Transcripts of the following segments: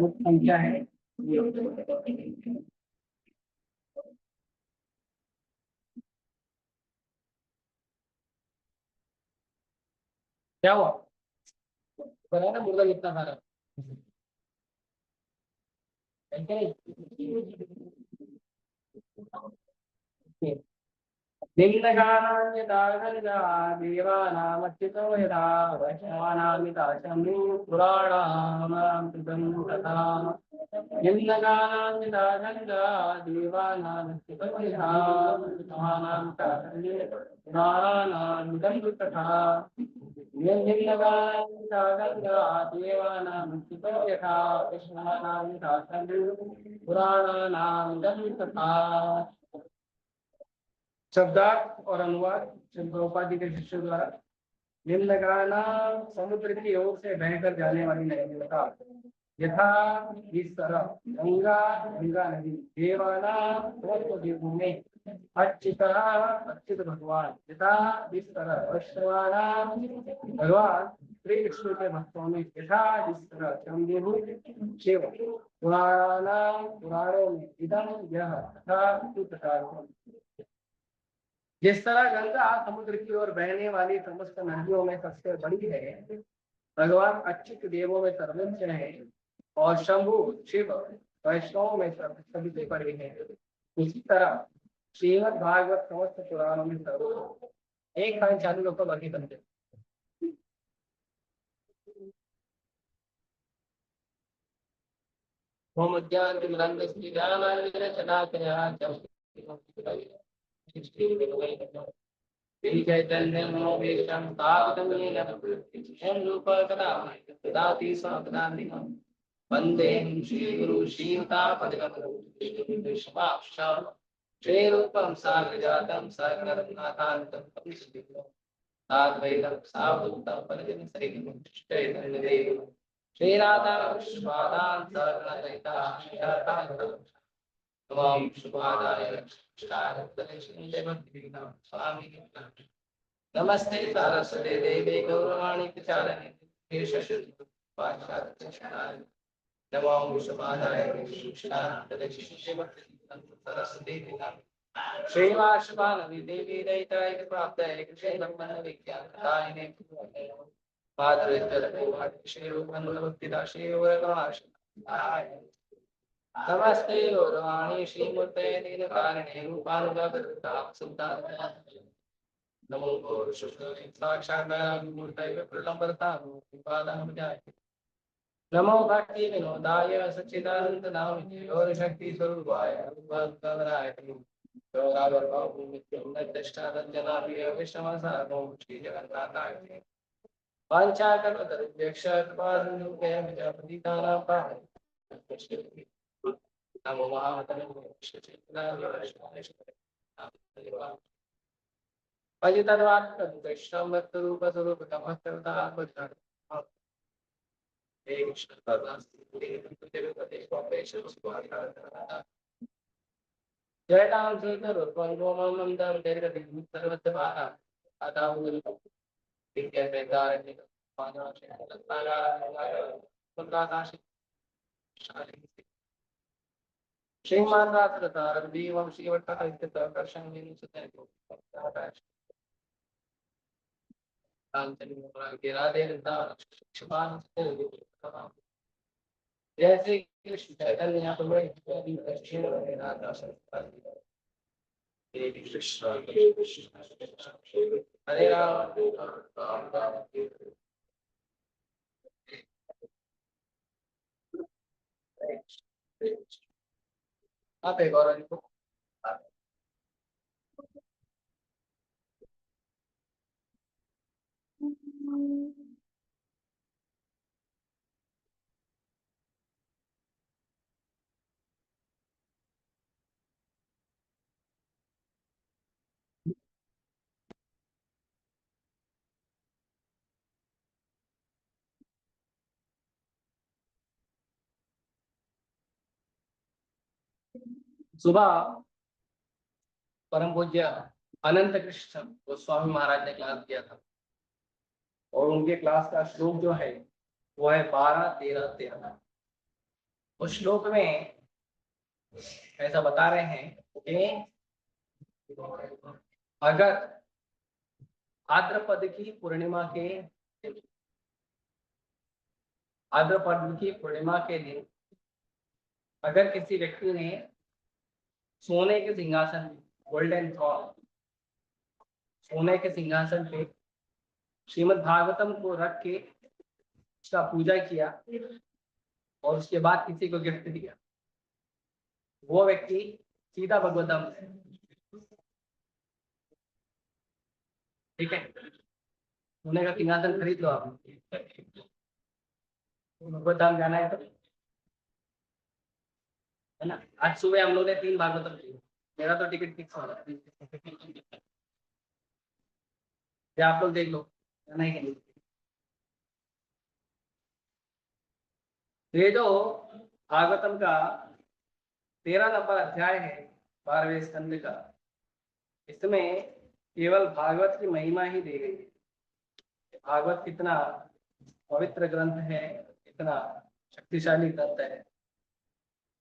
मुक्त संख्या है। क्या हुआ? बना ना मुर्गा कितना सारा है कि नहीं? निम्नगानान्यथा देवानामच्युतो यथा वैष्णवानामिता शम्भु पुराणानामृतं तथा निम्नगानान्यथा देवानामच्युतो यथा वैष्णवानामिता शम्भु पुराणानामृतं तथा निम्नगानान्यथा देवानामच्युतो यथा वैष्णवानामिता शम्भु पुराणानामृतं तथा। शब्दार्थ और अनुवाद श्री प्रभुपाद जी के शिष्यों द्वारा। निम्नगाना समुद्र की ओर से बहकर जाने वाली नदी का यथा इस तरह गंगा गंगा नदी देवाना समस्त देवों में अच्युता अच्युत भगवान यथा इस तरह वैष्णवाना भगवान श्री कृष्ण के भक्तों में यथा इस तरह शंभु शिव पुराणों में इदम यह तथा इस प्रकार जिस तरह गंगा समुद्र की ओर बहने वाली समस्त नदियों में सबसे बड़ी है, भगवान अच्युत देवों में सर्वोच्च है और शंभु शिव वैष्णव में सबसे बड़े हैं। उसी तरह श्रीमद् भागवत समस्त पुराणों में सर्वोच्च। एक खान चालू लोग बाकी बनते होम ज्ञान चैतन्यमनोभीष्टं स्थापितं येन स्वयं रूपः कदा ददाति स्वपदान्तिकं वन्देऽहं श्रीगुरु श्रीयुतापदकमलं श्रीरूपं साग्रजातं सकलरत्नाकान्तं साद्वैतं सावधूतं परिजनसहितं चैतन्यदेवं श्रीराधा कृष्णपादान् सकलरहिता तमाम शुभादाय स्वामी नमस्ते सारस्वते देवे गौरवाणी प्रचारिणे नमो शुभादाय सरस्वती श्रीवासवानवि देवी दयिताय प्राप्ताय कृष्णब्रह्मण्य विज्ञानदायिने पादरेश्वर श्री भक्तिदासी नमस्ते गौरवाणी श्रीमूर्ते नीलकारिणे रूपानुगतां सुल्तान नमो साक्षात् मूर्तये प्रलम्बरतां पादां नमो भक्ति विनोदाय सच्चिदानंद नामिने और शक्ति स्वरूपाय भक्तवराय गौरावर्भावं नित्यं नष्टादञ्जनाभिः विष्णवसारो श्री जगन्नाथाय वाञ्छाकल्पतरुभ्यश्च कृपासिन्धुभ्यः विद्यापतितानां पावनं नमो महामतने पतितद्वाक्कृष्णं भक्तरूपस्वरूपतमस्तवतां जयतां श्रीधरुत्वं गोमन्दं दीर्घदिनं सर्वद्वारा आदावुल श्रीमान रात्रतारं दीवं श्रीवट्टकर्षं जैसे कृष्ण चैतन्य हरे राम आप एक और सुबह परम पूज्य अनंत कृष्ण गोस्वामी महाराज ने क्लास किया था। और उनके क्लास का श्लोक जो है वो है 12, 13, 13। उस श्लोक में ऐसा बता रहे हैं कि अगर भाद्रपद की पूर्णिमा के दिन अगर किसी व्यक्ति ने सोने के सिंहासन, गोल्डन थ्रॉन, सोने के सिंहासन पे श्रीमद् भागवतम को रख के उसका पूजा किया और उसके बाद किसी को गिफ्ट दिया, वो व्यक्ति सीधा भगवतम है। ठीक है, सोने का सिंहासन खरीद लो आप, भगवतम जाना है तो, है ना। आज सुबह हम लोग ने 3 भागवतम किए, मेरा तो टिकट फिक्स हो रहा है। क्या आप लोग देख लो, जाना है कि नहीं। ये जो भागवतम का 13 नंबर अध्याय है 12वें स्कंद का, इसमें केवल भागवत की महिमा ही दी गई है। भागवत कितना पवित्र ग्रंथ है, कितना शक्तिशाली ग्रंथ है,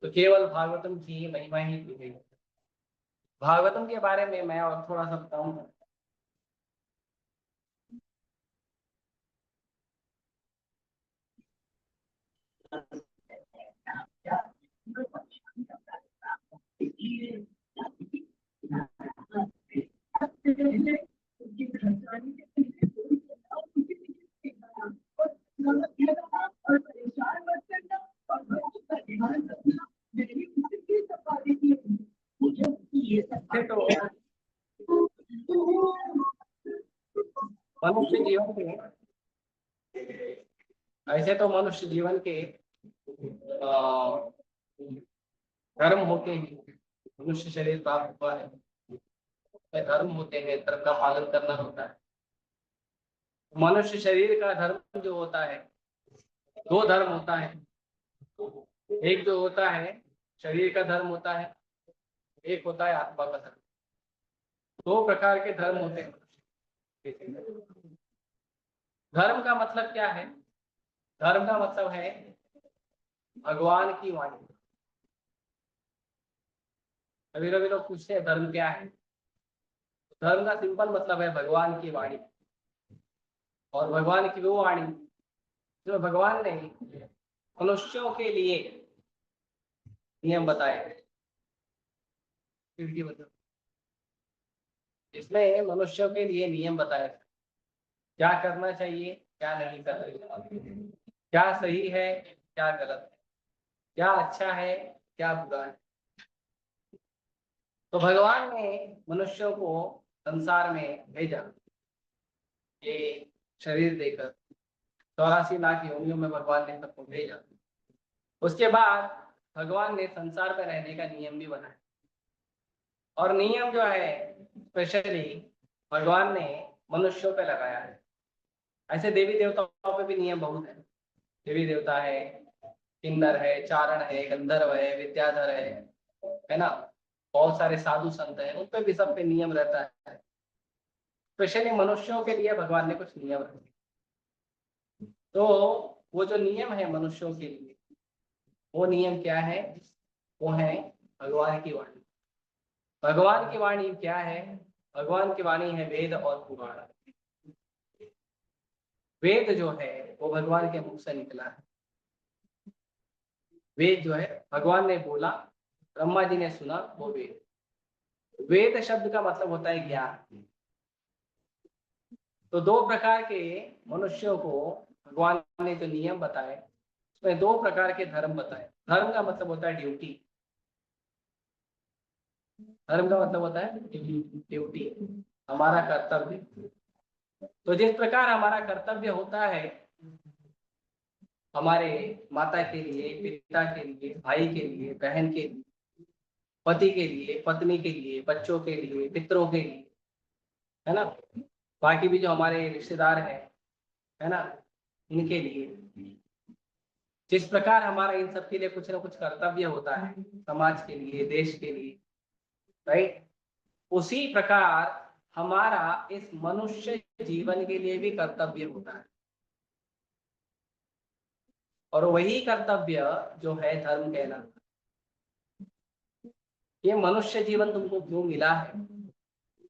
तो केवल भागवतम की महिमा ही दी गई है। भागवतम के बारे में मैं और थोड़ा सा बताऊंगा। तो मनुष्य जीवन के ऐसे तो मनुष्य जीवन के धर्म होते हैं, मनुष्य शरीर प्राप्त हुआ है, धर्म होते हैं, धर्म का पालन करना होता है। मनुष्य शरीर का धर्म जो होता है, 2 धर्म होता है। एक जो होता है शरीर का धर्म होता है, एक होता है आत्मा का धर्म। 2 प्रकार के धर्म होते हैं। धर्म का मतलब क्या है? धर्म का मतलब है भगवान की वाणी। कभी कभी लोग पूछते हैं धर्म क्या है, धर्म का सिंपल मतलब है भगवान की वाणी। और भगवान की वो वाणी जो भगवान ने मनुष्यों के लिए नियम बताए, मतलब इसमें मनुष्यों के लिए नियम बताए, क्या करना चाहिए, क्या नहीं करना चाहिए, क्या सही है, क्या गलत है, क्या अच्छा है, क्या बुरा है। तो भगवान ने मनुष्यों को संसार में भेजा, ये शरीर देकर 84 लाख योनियों में भगवान ने सबको भेजा। उसके बाद भगवान ने संसार में रहने का नियम भी बनाया, और नियम जो है स्पेशली भगवान ने मनुष्यों पे लगाया है। ऐसे देवी देवताओं पे भी नियम बहुत है। देवी देवता है, किन्नर है, चारण है, गंधर्व है, विद्याधर है ना। बहुत सारे साधु संत हैं, उन पे भी सब पे नियम रहता है। स्पेशली मनुष्यों के लिए भगवान ने कुछ नियम रखे। तो वो जो नियम है मनुष्यों के लिए, वो नियम क्या है? वो है भगवान की वाणी। भगवान की वाणी क्या है? भगवान की वाणी है वेद और पुराण। वेद जो है वो भगवान के मुख से निकला है। वेद जो है भगवान ने बोला, ब्रह्मा जी ने सुना, वो वेद। वेद शब्द का मतलब होता है ज्ञान। तो 2 प्रकार के मनुष्यों को भगवान ने जो नियम बताए, उसमें 2 प्रकार के धर्म बताए। धर्म का मतलब होता है ड्यूटी। धर्म का मतलब होता है ड्यूटी, हमारा कर्तव्य। तो जिस प्रकार हमारा कर्तव्य होता है हमारे माता के लिए, पिता के लिए, भाई के लिए, बहन के लिए, पति के लिए, पत्नी के लिए, बच्चों के लिए, मित्रों के लिए, है ना, बाकी भी जो हमारे रिश्तेदार हैं, है ना, इनके लिए, जिस प्रकार हमारा इन सब के लिए कुछ ना कुछ कर्तव्य होता है, समाज के लिए, देश के लिए, राइट, उसी प्रकार हमारा इस मनुष्य जीवन के लिए भी कर्तव्य होता है। और वही कर्तव्य जो है धर्म कहलाता है। ये मनुष्य जीवन तुमको क्यों मिला है,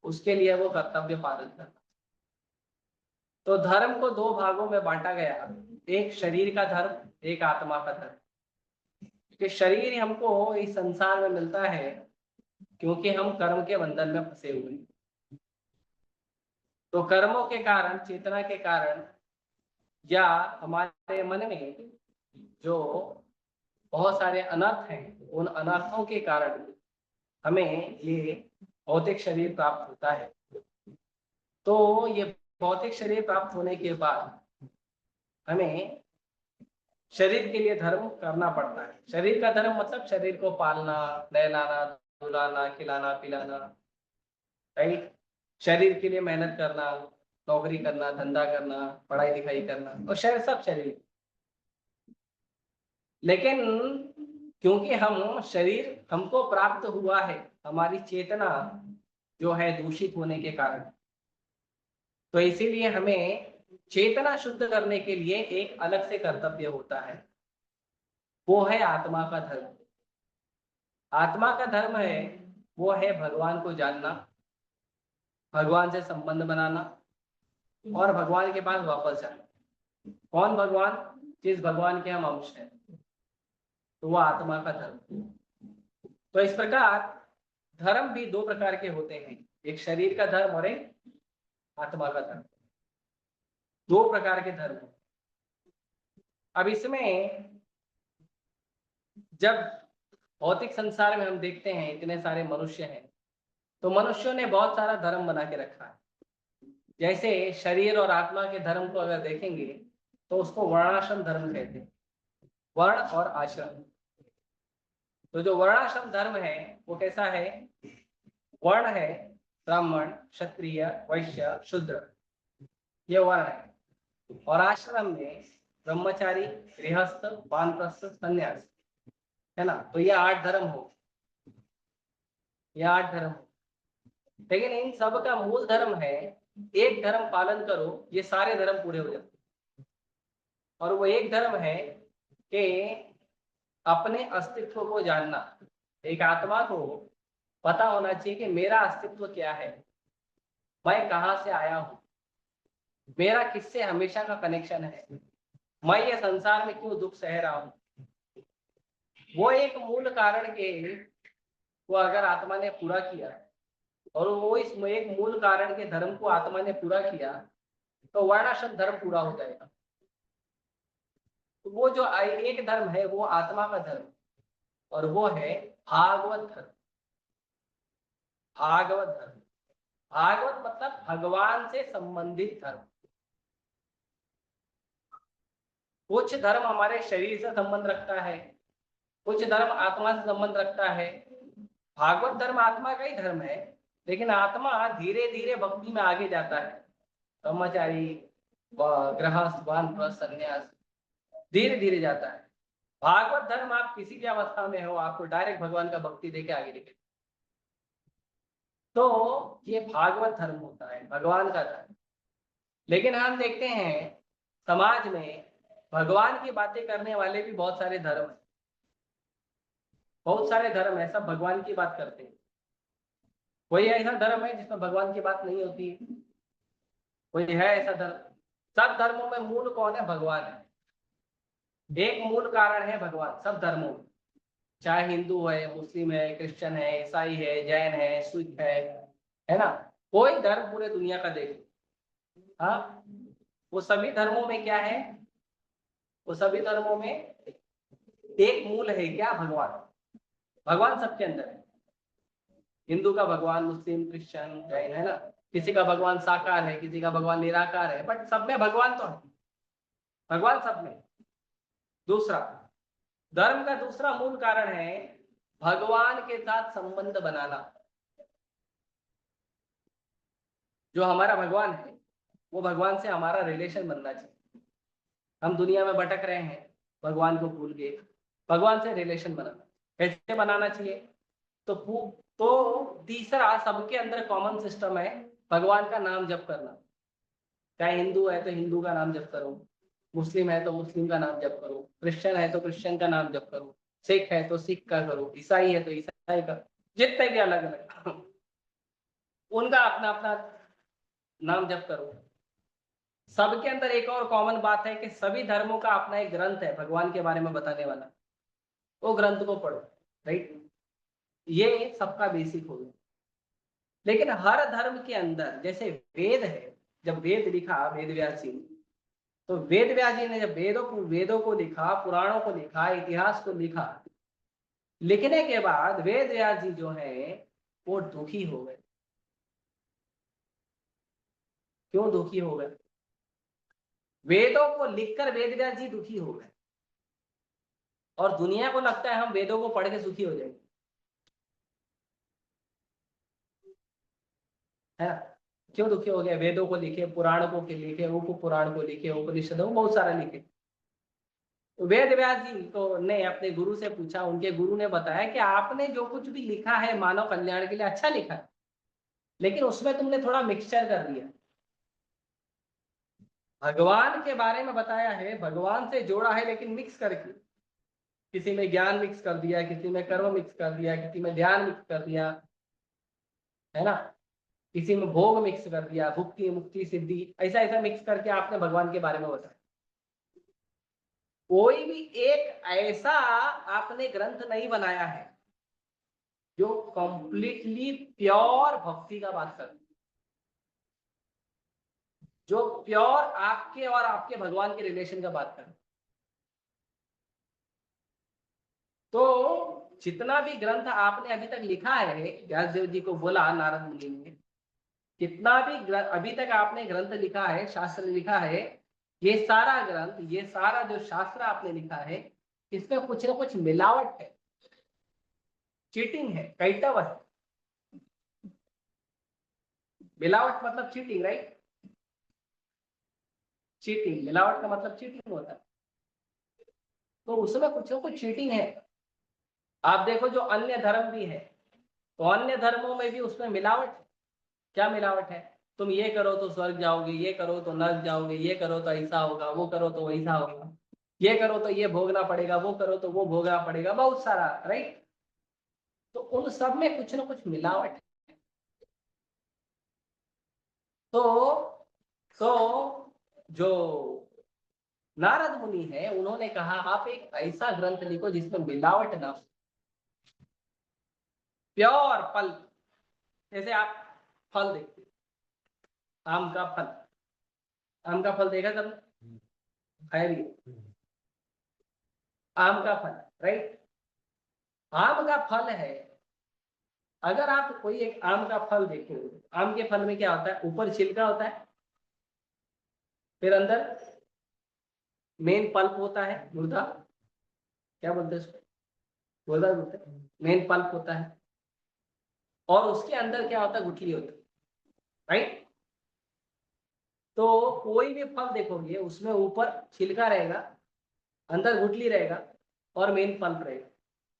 उसके लिए वो कर्तव्य पालन करना। तो धर्म को दो भागों में बांटा गया, एक शरीर का धर्म, एक आत्मा का धर्म। कि शरीर हमको इस संसार में मिलता है क्योंकि हम कर्म के बंधन में फंसे हुए हैं। तो कर्मों के कारण, चेतना के कारण, या हमारे मन में जो बहुत सारे अनर्थ हैं, उन अनर्थों के कारण हमें ये भौतिक शरीर प्राप्त होता है। तो ये भौतिक शरीर प्राप्त होने के बाद हमें शरीर के लिए धर्म करना पड़ता है। शरीर का धर्म मतलब शरीर को पालना, नहलाना, धुलाना, खिलाना, पिलाना, राइट। शरीर के लिए मेहनत करना, नौकरी करना, धंधा करना, पढ़ाई लिखाई करना, और शरीर सब शरीर। लेकिन क्योंकि हम शरीर हमको प्राप्त हुआ है हमारी चेतना जो है दूषित होने के कारण, तो इसीलिए हमें चेतना शुद्ध करने के लिए एक अलग से कर्तव्य होता है, वो है आत्मा का धर्म। आत्मा का धर्म है वो है भगवान को जानना, भगवान से संबंध बनाना, और भगवान के पास वापस जाना। कौन भगवान? जिस भगवान के हम अंश हैं, तो वो आत्मा का धर्म। तो इस प्रकार धर्म भी दो प्रकार के होते हैं, एक शरीर का धर्म और एक आत्मा का धर्म। दो प्रकार के धर्म। अब इसमें जब भौतिक संसार में हम देखते हैं इतने सारे मनुष्य हैं, तो मनुष्यों ने बहुत सारा धर्म बना के रखा है। जैसे शरीर और आत्मा के धर्म को अगर देखेंगे तो उसको वर्णाश्रम धर्म कहते हैं, वर्ण और आश्रम। तो जो वर्णाश्रम धर्म है वो कैसा है? वर्ण है ब्राह्मण, क्षत्रिय, वैश्य, शूद्र, ये वर्ण है। और आश्रम में ब्रह्मचारी, गृहस्थ, वानप्रस्थ, संन्यास, है ना। तो ये 8 धर्म हो, ये 8 धर्म हो। लेकिन इन सब का मूल धर्म है, एक धर्म पालन करो ये सारे धर्म पूरे हो जाते। और वो एक धर्म है कि अपने अस्तित्व को जानना। एक आत्मा को पता होना चाहिए कि मेरा अस्तित्व क्या है, मैं कहाँ से आया हूँ, मेरा किससे हमेशा का कनेक्शन है, मैं ये संसार में क्यों दुख सह रहा हूँ। वो एक मूल कारण के वो अगर आत्मा ने पूरा किया, और वो इस एक मूल कारण के धर्म को आत्मा ने पूरा किया, तो वर्णाश्रम धर्म पूरा हो जाएगा। तो वो जो एक धर्म है वो आत्मा का धर्म, और वो है भागवत धर्म। भागवत धर्म, भागवत मतलब भगवान से संबंधित धर्म। कुछ धर्म हमारे शरीर से संबंध रखता है, कुछ धर्म आत्मा से संबंध रखता है। भागवत धर्म आत्मा का ही धर्म है, लेकिन आत्मा धीरे धीरे भक्ति में आगे जाता है। ब्रह्मचारी, गृहस्थ, वानप्रस्थ, संन्यास, धीरे धीरे जाता है। भागवत धर्म आप किसी भी अवस्था में हो, आपको डायरेक्ट भगवान का भक्ति देके आगे निकले। तो ये भागवत धर्म होता है, भगवान का धर्म। लेकिन हम देखते हैं समाज में भगवान की बातें करने वाले भी बहुत सारे धर्म हैं, बहुत सारे धर्म है, सब भगवान की बात करते हैं। कोई ऐसा धर्म है जिसमें भगवान की बात नहीं होती है? कोई है ऐसा धर्म? सब धर्मों में मूल कौन है? भगवान है। एक मूल कारण है भगवान सब धर्मों में, चाहे हिंदू है, मुस्लिम है, क्रिश्चियन है, ईसाई है, जैन है, सिख है ना। कोई धर्म पूरे दुनिया का देख, हाँ, वो सभी धर्मों में क्या है? वो सभी धर्मों में एक मूल है, क्या? भगवान। भगवान सबके अंदर है। हिंदू का भगवान, मुस्लिम, क्रिश्चियन, जैन, है ना। किसी का भगवान साकार है, किसी का भगवान निराकार है, बट सब में भगवान तो है, भगवान सब में। दूसरा धर्म का दूसरा मूल कारण है भगवान के साथ संबंध बनाना। जो हमारा भगवान है वो भगवान से हमारा रिलेशन बनना चाहिए। हम दुनिया में भटक रहे हैं भगवान को भूल के, भगवान से रिलेशन बनाना। कैसे बनाना चाहिए? तो तीसरा सबके अंदर कॉमन सिस्टम है भगवान का नाम जप करना। चाहे हिंदू है तो हिंदू का नाम जप करो, मुस्लिम है तो मुस्लिम का नाम जप करो, क्रिश्चियन है तो क्रिश्चियन का नाम जप करो, सिख है तो सिख का करो, ईसाई है तो ईसाई का, जितने भी अलग अलग उनका अपना अपना नाम जप करो। सबके अंदर एक और कॉमन बात है कि सभी धर्मों का अपना एक ग्रंथ है भगवान के बारे में बताने वाला, वो ग्रंथ को पढ़ो, राइट। ये सबका बेसिक हो गया। लेकिन हर धर्म के अंदर जैसे वेद है, जब वेद लिखा वेद व्यास जी ने, तो वेद व्यास जी ने जब वेदों को लिखा, पुराणों को लिखा, इतिहास को लिखा, लिखने के बाद वेद व्यास जी जो है वो दुखी हो गए। क्यों दुखी हो गए? वेदों को लिखकर वेद व्यास जी दुखी हो गए और दुनिया को लगता है हम वेदों को पढ़ के सुखी हो जाएंगे, है ना। क्यों दुखी हो गया? वेदों को लिखे, पुराणों को लिखे, उप पुराण को लिखे, उपनिषदों को बहुत सारा लिखे। वेद व्यास जी तो ने अपने गुरु से पूछा, उनके गुरु ने बताया कि आपने जो कुछ भी लिखा है मानव कल्याण के लिए अच्छा लिखा है, लेकिन उसमें तुमने थोड़ा मिक्सचर कर दिया। भगवान के बारे में बताया है, भगवान से जोड़ा है, लेकिन मिक्स करके, किसी में ज्ञान मिक्स कर दिया, किसी में कर्म मिक्स कर दिया, किसी में ध्यान मिक्स कर दिया, है ना, किसी में भोग मिक्स कर दिया, भुक्ति मुक्ति सिद्धि, ऐसा ऐसा मिक्स करके आपने भगवान के बारे में बताया। कोई भी एक ऐसा आपने ग्रंथ नहीं बनाया है जो कंप्लीटली प्योर भक्ति का बात करे, जो प्योर आपके और आपके भगवान के रिलेशन का बात करे। तो जितना भी ग्रंथ आपने अभी तक लिखा है, व्यासदेव जी को बोला नारद मुनि ने, कितना भी अभी तक आपने ग्रंथ लिखा है, शास्त्र लिखा है, ये सारा ग्रंथ, ये सारा जो शास्त्र आपने लिखा है, इसमें कुछ ना कुछ मिलावट है, चीटिंग है, कैटव है। मिलावट मतलब चीटिंग, राइट। चीटिंग, मिलावट का मतलब चीटिंग होता है। तो उसमें कुछ ना कुछ चीटिंग है। आप देखो जो अन्य धर्म भी है, तो अन्य धर्मों में भी उसमें मिलावट है। क्या मिलावट है? तुम ये करो तो स्वर्ग जाओगे, ये करो तो नर्क जाओगे, ये करो तो ऐसा होगा, वो करो तो वैसा होगा, ये करो तो ये भोगना पड़ेगा, वो करो तो वो भोगना पड़ेगा, बहुत सारा, राइट। तो उन सब में कुछ ना कुछ मिलावट है। तो तो जो नारद मुनि है, उन्होंने कहा आप एक ऐसा ग्रंथ लिखो जिसमें मिलावट ना हो, प्योर फल। जैसे आप फल देखते, आम का फल, आम का फल देखा सबने, खाया भी है? आम का फल, राइट। आम का फल है, अगर आप कोई एक आम का फल देखो, आम के फल में क्या होता है? ऊपर छिलका होता है, फिर अंदर मेन पल्प होता है, मुर्दा, क्या बोलते हैं उसको, मुर्दा बोलते हैं, मेन पल्प होता है, और उसके अंदर क्या होता है? गुठली होती है, राइट। तो कोई भी फल देखोगे उसमें ऊपर छिलका रहेगा, अंदर गुठली रहेगा, और मेन पल्प रहेगा।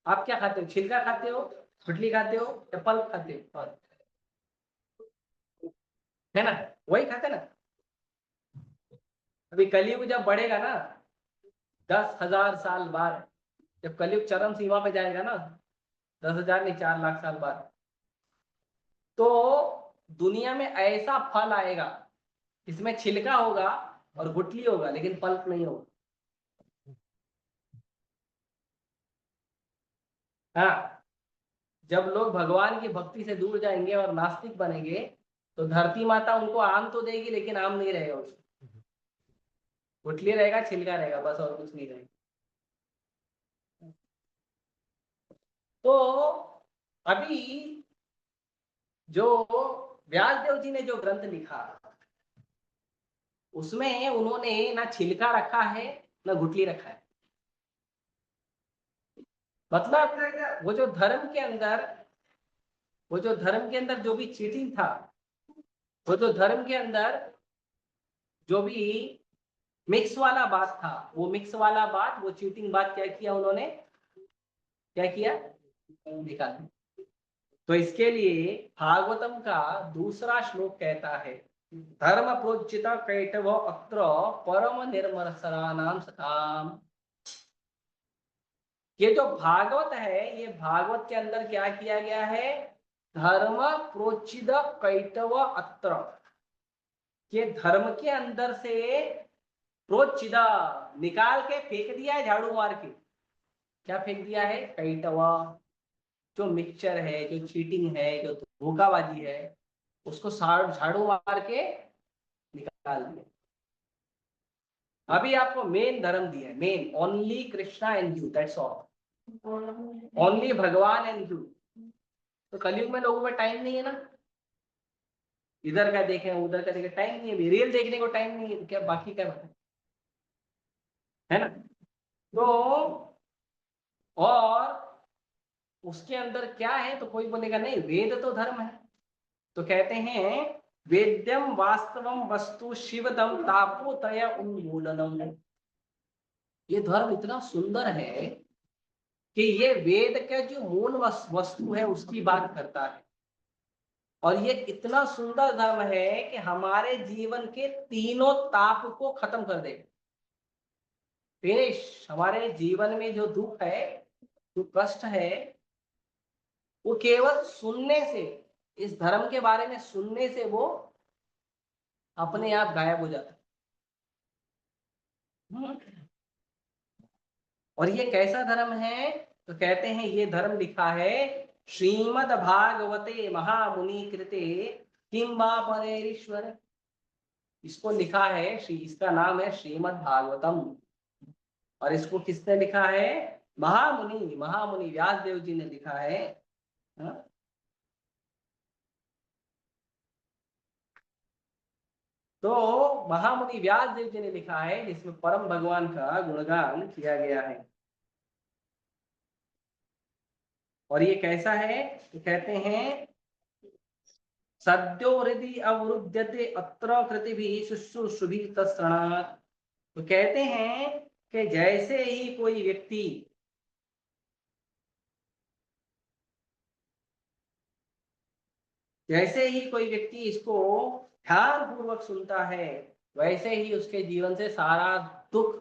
आप क्या खाते हो? छिलका खाते हो, गुठली खाते हो, या पल्प खाते हो? है ना, वही खाते ना। अभी कलयुग जब बढ़ेगा ना, 10,000 साल बाद, जब कलयुग चरम सीमा पे जाएगा ना, 10,000 नहीं, 4 लाख साल बाद, तो दुनिया में ऐसा फल आएगा इसमें छिलका होगा और गुठली होगा, लेकिन पल्प नहीं होगा। हाँ, जब लोग भगवान की भक्ति से दूर जाएंगे और नास्तिक बनेंगे, तो धरती माता उनको आम तो देगी, लेकिन आम नहीं रहेगा उसमें, गुठली रहेगा, छिलका रहेगा, बस, और कुछ नहीं रहेगा। तो अभी जो व्यासदेव जी ने जो ग्रंथ लिखा, उसमें उन्होंने ना छिलका रखा है, ना गुठली रखा है। मतलब वो जो धर्म के अंदर जो भी चीटिंग था, वो जो धर्म के अंदर जो भी मिक्स वाला बात था, वो मिक्स वाला बात, वो चीटिंग बात, क्या किया उन्होंने? क्या किया? निकाल। तो इसके लिए भागवतम का दूसरा श्लोक कहता है, धर्म प्रोचित कैटव अत्र परम निर्मलसराणाम सताम। ये जो भागवत है, ये भागवत के अंदर क्या किया गया है? धर्म प्रोचित कैटव अत्र, ये धर्म के अंदर से प्रोचिदा निकाल के फेंक दिया है, झाड़ू मार के। क्या फेंक दिया है? कैटवा, जो मिक्सचर है, जो चीटिंग है, जो धोखाबाजी है, उसको झाड़ू मार के निकाल दिया। अभी आपको मेन धर्म दिया है, main only Krishna and you, that's all, only भगवान एंड यू। तो कलयुग में लोगों में टाइम नहीं है ना, इधर का देखें उधर का देखें, टाइम नहीं है, रियल देखने को टाइम नहीं है, तो क्या बाकी क्या बताए, है ना? तो और उसके अंदर क्या है? तो कोई बोलेगा नहीं वेद तो धर्म है, तो कहते हैं वेद्यम वास्तवम वस्तु शिवदम तापोतय उन्मूलनम। ये धर्म इतना सुंदर है कि ये वेद का जो मूल वस्तु है उसकी बात करता है, और ये इतना सुंदर धर्म है कि हमारे जीवन के तीनों ताप को खत्म कर देगा। फिनिश। हमारे जीवन में जो दुख है, जो कष्ट है, वो केवल सुनने से, इस धर्म के बारे में सुनने से वो अपने आप गायब हो जाता है। और ये कैसा धर्म है? तो कहते हैं ये धर्म लिखा है श्रीमद् भागवते महामुनि कृते किम वा परेरीश्वर। इसको लिखा है इसका नाम है श्रीमद् भागवतम, और इसको किसने लिखा है? महामुनि, महामुनि व्यास देव जी ने लिखा है। हाँ? तो महामुनि व्यास देव जी ने लिखा है, जिसमें परम भगवान का गुणगान किया गया है। और ये कैसा है? तो कहते हैं सद्यो हृदि अवरुध्यते अत्र कृतिभिः शुश्रूषुभिः तत्क्षणात्। तो कहते हैं कि जैसे ही कोई व्यक्ति, जैसे ही कोई व्यक्ति इसको ध्यान पूर्वक सुनता है, वैसे ही उसके जीवन से सारा दुख,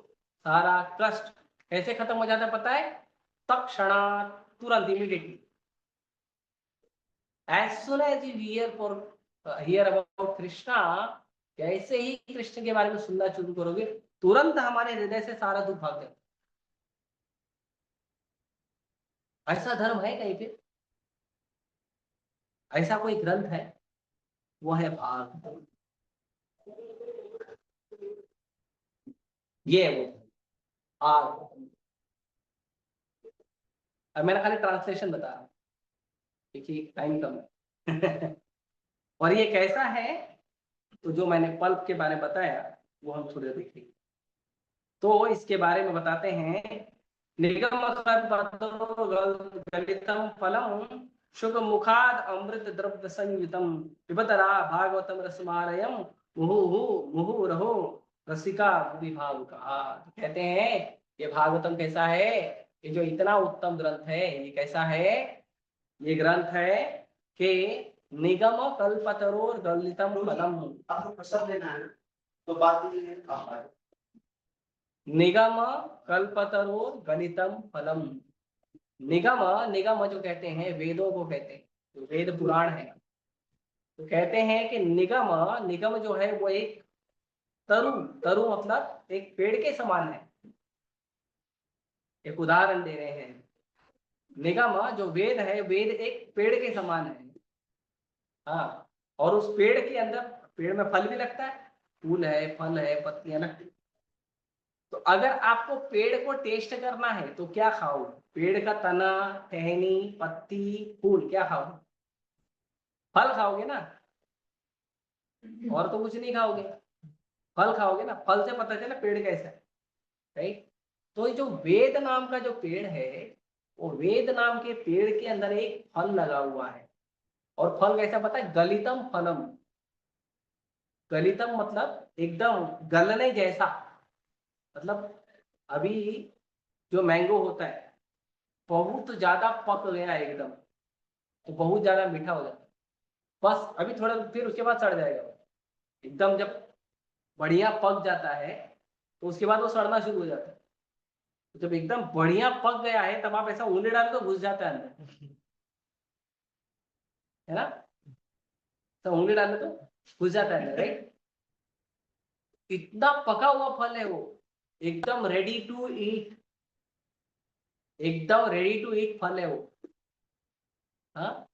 सारा कष्ट कैसे खत्म हो जाता है पता है? तत्क्षणात्, तुरंत, immediately. as soon as you hear about Krishna, जैसे ही कृष्ण के बारे में सुनना शुरू करोगे, तुरंत हमारे हृदय से सारा दुख भाग जाएगा। ऐसा धर्म है कहीं पे? ऐसा कोई ग्रंथ है? वो है भागवत। ये है वो भागवत। अब मैंने खाली ट्रांसलेशन बता रहा हूँ, देखिए टाइम कम है। और ये कैसा है? तो जो मैंने पल्प के बारे में बताया वो हम थोड़ी देर देखेंगे। तो इसके बारे में बताते हैं निगम गलितम फलम शुक मुखाद अमृत द्रव्य संयुतम पिबतरा भागवतम रसमालयम मुहुहु मुहुरहो रसिका विभाव का। कहते हैं ये भागवतम कैसा है? ये जो इतना उत्तम ग्रंथ है, ये कैसा है? ये ग्रंथ है कि निगम कल्पतरोर गलितम फलम। आपको प्रसाद लेना है तो बात निगम कल्पतरोर गलितम फलम। निगम, निगम जो कहते हैं वेदों को कहते हैं, जो वेद पुराण है। तो कहते हैं कि निगम, निगम जो है वो एक तरु, तरु मतलब एक पेड़ के समान है। एक उदाहरण दे रहे हैं, निगम जो वेद है, वेद एक पेड़ के समान है। हाँ, और उस पेड़ के अंदर, पेड़ में फल भी लगता है, फूल है, फल है, पत्तियां लगती। तो अगर आपको पेड़ को टेस्ट करना है तो क्या खाओ? पेड़ का तना, टहनी, पत्ती, फूल, क्या खाओ? फल खाओगे ना, और तो कुछ नहीं खाओगे, फल खाओगे ना। फल से पता चला पेड़ कैसा है, राइट? तो ये जो वेद नाम का जो पेड़ है, वो वेद नाम के पेड़ के अंदर एक फल लगा हुआ है। और फल कैसा पता है? गलितम फलम। गलितम मतलब एकदम गलने जैसा। मतलब अभी जो मैंगो होता है, बहुत ज्यादा पक गया एकदम, तो बहुत ज्यादा मीठा हो जाता है, बस अभी थोड़ा फिर उसके बाद सड़ जाएगा। एकदम जब बढ़िया पक जाता है तो उसके बाद वो सड़ना शुरू हो जाता है। तो जब एकदम बढ़िया पक गया है तब आप ऐसा उंगली डालो तो घुस जाता है अंदर, है ना। तो उंगली डालो तो घुस जाता है अंदर, राइट। इतना पका हुआ फल है वो, एकदम रेडी टू ईट, एकदम रेडी टू ईट फल है वो। हाँ,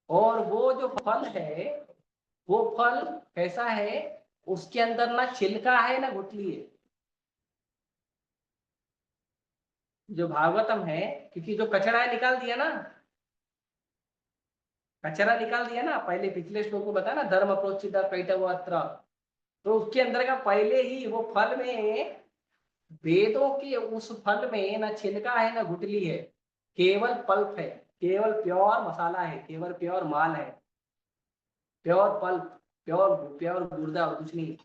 और वो जो फल है, वो फल कैसा है, उसके अंदर ना छिलका है ना गुठली है। जो भागवतम है, क्योंकि जो कचरा है निकाल दिया ना, कचरा निकाल दिया ना, पहले पिछले श्लोक में बताया ना, धर्म प्रोचित कैटवत्र। तो उसके अंदर का पहले ही वो फल में, वेदों के उस फल में ना छिलका है ना गुठली है, केवल पल्प है, केवल प्योर मसाला है, केवल प्योर माल है, प्योर पल्प, प्योर प्योर गुर्दा और कुछ नहीं,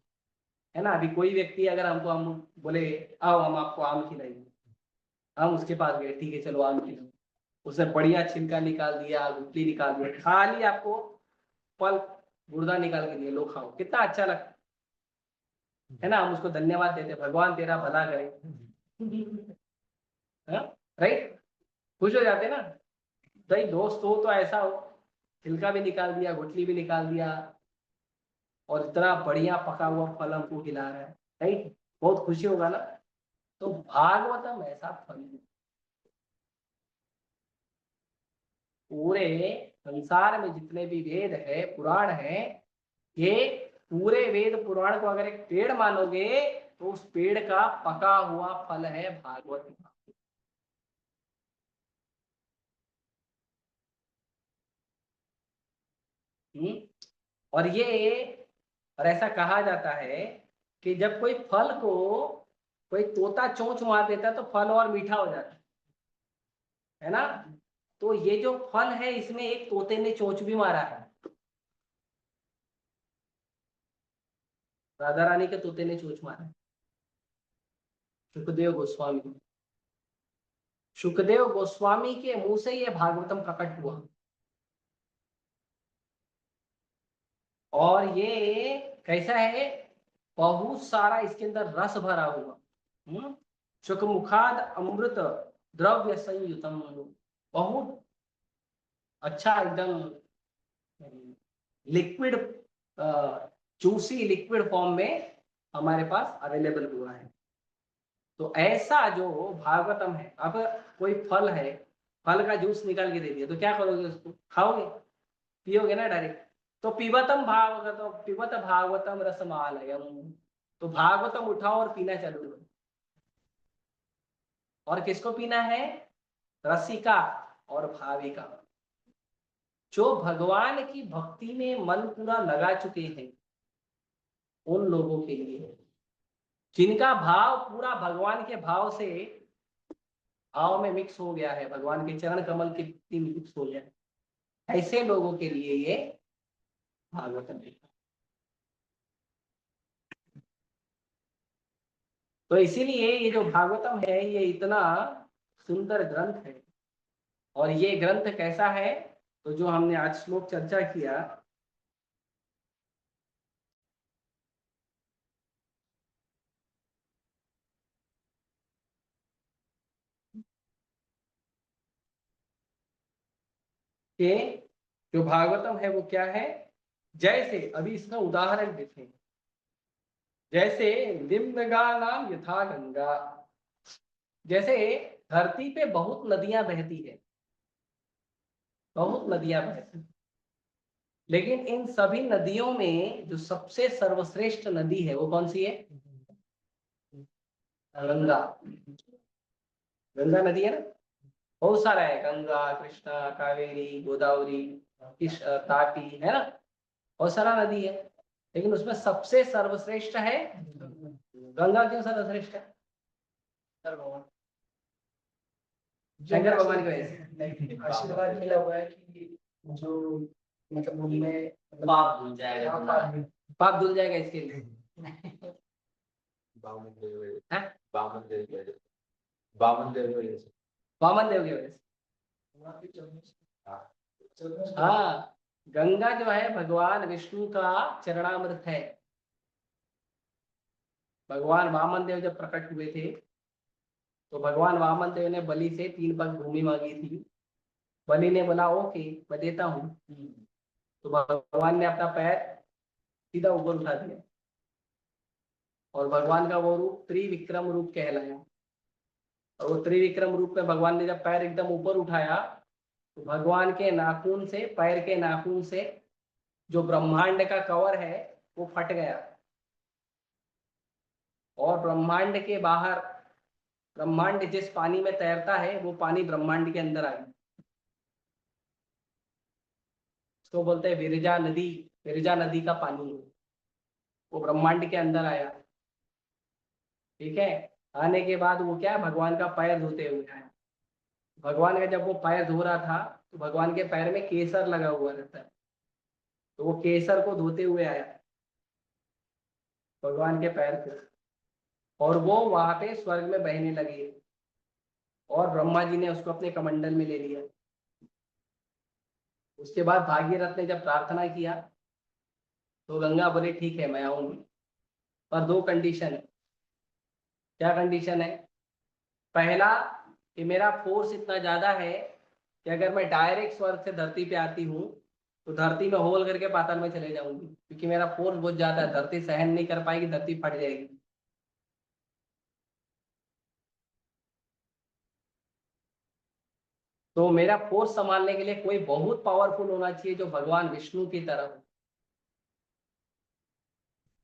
है ना। अभी कोई व्यक्ति अगर हमको हम बोले आओ हम आपको आम खिलाएंगे, हम उसके पास गए, ठीक है चलो आम खिलाओ, उसने बढ़िया छिलका निकाल दिया, गुठली निकाल दिया, खाली आपको पल्प गुर्दा निकाल के दिए, लो खाओ, कितना अच्छा लगता है ना। हम उसको धन्यवाद देते, भगवान तेरा भला करे, राइट, खुश हो जाते ना। भाई दोस्त हो तो ऐसा हो, छिलका भी निकाल दिया, गुठली भी निकाल दिया, और इतना बढ़िया पका हुआ फल हमको खिला रहा है, राइट, बहुत खुशी होगा ना। तो भागवतम ऐसा फल है। पूरे संसार में जितने भी वेद है, पुराण है, ये पूरे वेद पुराण को अगर एक पेड़ मानोगे तो उस पेड़ का पका हुआ फल है भागवत। हम्म, और ये, और ऐसा कहा जाता है कि जब कोई फल को कोई तोता चोंच मार देता है तो फल और मीठा हो जाता है ना। तो ये जो फल है इसमें एक तोते ने चोंच भी मारा है, राधा रानी के तोते ने चोंच मारा है, सुखदेव गोस्वामी, सुखदेव गोस्वामी के मुंह से ये भागवतम प्रकट हुआ। और ये कैसा है, बहुत सारा इसके अंदर रस भरा हुआ, सुख मुखाद अमृत द्रव्य संयुतम, बहुत अच्छा एकदम लिक्विड, जूसी लिक्विड फॉर्म में हमारे पास अवेलेबल हुआ है। तो ऐसा जो भागवतम है, अब कोई फल है, फल का जूस निकाल के दे दिया तो क्या करोगे, उसको खाओगे, पियोगे ना डायरेक्ट। तो पिबतम भागवतम, पिबत भागवतम रसमालयम, तो भागवतम उठाओ और पीना चालू करो। और किसको पीना है, रसिका और भाविका, जो भगवान की भक्ति में मन पूरा लगा चुके हैं, उन लोगों के लिए, जिनका भाव पूरा भगवान के भाव से भाव में मिक्स हो गया है, भगवान के चरण कमल के प्रति मिक्स हो गया है, ऐसे लोगों के लिए ये भागवतम है। तो इसीलिए ये जो भागवतम है ये इतना सुंदर ग्रंथ है। और ये ग्रंथ कैसा है, तो जो हमने आज श्लोक चर्चा किया, कि जो भागवतम है वो क्या है, जैसे अभी इसका उदाहरण देखें, जैसे निम्नगा नाम यथा गंगा, जैसे धरती पे बहुत नदियां बहती है, बहुत नदियां बहती, लेकिन इन सभी नदियों में जो सबसे सर्वश्रेष्ठ नदी है वो कौन सी है, गंगा, गंगा नदी है ना। बहुत सारा है, गंगा कृष्णा कावेरी गोदावरी तापी, है ना, बहुत सारा नदी है, लेकिन उसमें सबसे सर्वश्रेष्ठ है गंगा। क्यों सर्वश्रेष्ठ है, शंकर भगवान की वजह से आशीर्वाद मिला हुआ है कि जो मतलब उनमें पाप धुल जाएगा, पाप धुल जाएगा इसके लिए, बामन देव की वजह से, हैं? बामन देव की वजह से, बामन देव की वजह से, वामन देव की वजह से। हाँ हाँ, गंगा जो है भगवान विष्णु का चरणामृत है, भगवान वामन देव जब प्रकट हुए थे तो भगवान वामन देव ने बलि से 3 पग भूमि मांगी थी। बलि ने बोला ओके मैं देता हूँ। तो भगवान ने अपना पैर सीधा ऊपर उठा दिया और भगवान का वो रूप त्रिविक्रम रूप कहलाया। और वो त्रिविक्रम रूप में भगवान ने जब पैर एकदम ऊपर उठाया तो भगवान के नाखून से, पैर के नाखून से जो ब्रह्मांड का कवर है वो फट गया और ब्रह्मांड के बाहर, ब्रह्मांड जिस पानी में तैरता है वो पानी ब्रह्मांड के अंदर आ गया। उसको बोलते हैं विरजा नदी। विरजा नदी का पानी है, वो ब्रह्मांड के अंदर आया। ठीक है। आने के बाद वो क्या है, भगवान का पैर धोते हुए आया। भगवान का जब वो पैर धो रहा था तो भगवान के पैर में केसर लगा हुआ रहता है, तो वो केसर को धोते हुए आया भगवान के पैर पे, और वो वहां पे स्वर्ग में बहने लगी और ब्रह्मा जी ने उसको अपने कमंडल में ले लिया। उसके बाद भागीरथ ने जब प्रार्थना किया तो गंगा बोले ठीक है मैं आऊंगी, पर 2 कंडीशन है। क्या कंडीशन है? पहला कि मेरा फोर्स इतना ज्यादा है कि अगर मैं डायरेक्ट स्वर्ग से धरती पे आती हूँ तो धरती में होल करके पाताल में चले जाऊंगी, क्योंकि मेरा फोर्स बहुत ज्यादा है, धरती सहन नहीं कर पाएगी, धरती फट जाएगी। तो मेरा फोर्स संभालने के लिए कोई बहुत पावरफुल होना चाहिए जो भगवान विष्णु की तरह हो।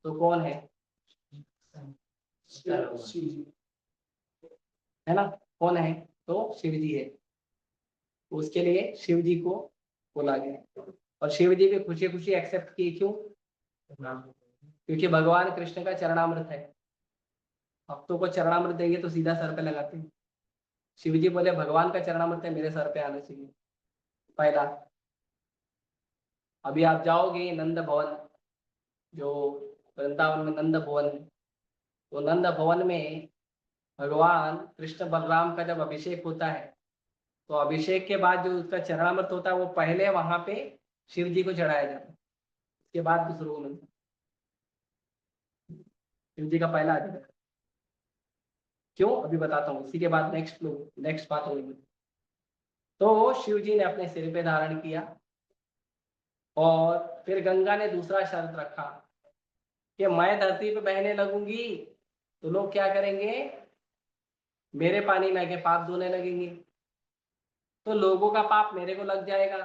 तो कौन है? है ना? कौन है? तो शिव जी है। तो उसके लिए शिव जी को बोला गया और शिव जी भी खुशी खुशी एक्सेप्ट किए। क्यों? क्योंकि भगवान कृष्ण का चरणामृत है। भक्तों को चरणामृत देंगे तो सीधा सर पे लगाते हैं। शिव जी बोले भगवान का चरणामृत है, मेरे सर पे आना चाहिए। पहला। अभी आप जाओगे नंद भवन, जो वृंदावन में नंद भवन है, तो नंद भवन में भगवान कृष्ण बलराम का जब अभिषेक होता है तो अभिषेक के बाद जो उसका चरणामृत होता है वो पहले वहां पे शिव जी को चढ़ाया जाता है, उसके बाद दूसरों को मिलता है। शिव जी का पहला अधिकार। क्यों? अभी बताता हूँ, इसी के बाद नेक्स्ट बात होगी। तो शिव जी ने अपने सिर पे धारण किया और फिर गंगा ने दूसरा शर्त रखा कि मैं धरती पे बहने लगूंगी तो लोग क्या करेंगे, मेरे पानी में आके पाप धोने लगेंगे, तो लोगों का पाप मेरे को लग जाएगा,